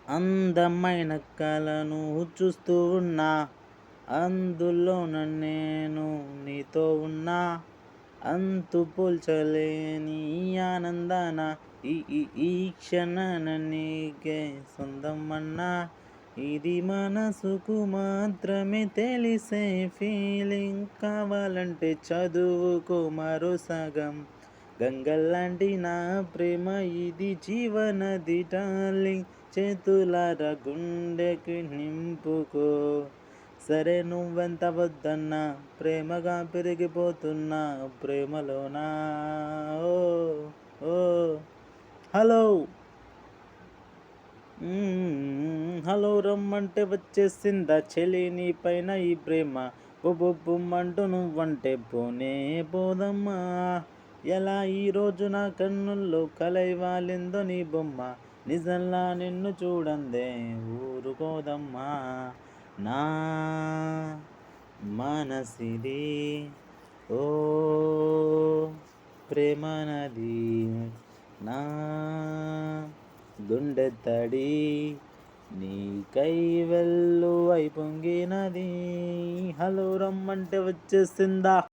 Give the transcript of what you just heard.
అందమైన కలను చూస్తూ ఉన్నా, అందులోన నేను నీతో ఉన్నా. అంతు పోల్చలేని ఈ ఆనందాన ఈ ఈ ఈ క్షణాన నీకే సొంతమన్నా. ఇది మనసుకు మాత్రమే తెలిసే ఫీలింగ్, కావాలంటే చదువుకో మరో సగం. గంగల్లాంటి నా ప్రేమ ఇది జీవనది డార్లింగ్, చేతులారా గుండెకి నింపుకో. సరే నువ్వెంత వద్దన్నా, ప్రేమగా పెరిగిపోతున్నా ప్రేమలోనా. ఓ ఓ హలో హలో రమ్మంటే వచ్చేసిందా చెలి నీ పైన ఈ ప్రేమ. బొబ్బొమ్మంటూ నువ్వంటే పోనే పోదమ్మా. ఎలా ఈరోజు నా కన్నుల్లో కలైవాలిందో నీ బొమ్మ. నిజంలా నిన్ను చూడందే ఊరుకోదమ్మా. నా మనసిది ఓ ప్రేమ నది, నా గుండె తడి నీకై వెల్లు అయి పొంగినది. హలో రమ్మంటే వచ్చేసిందా.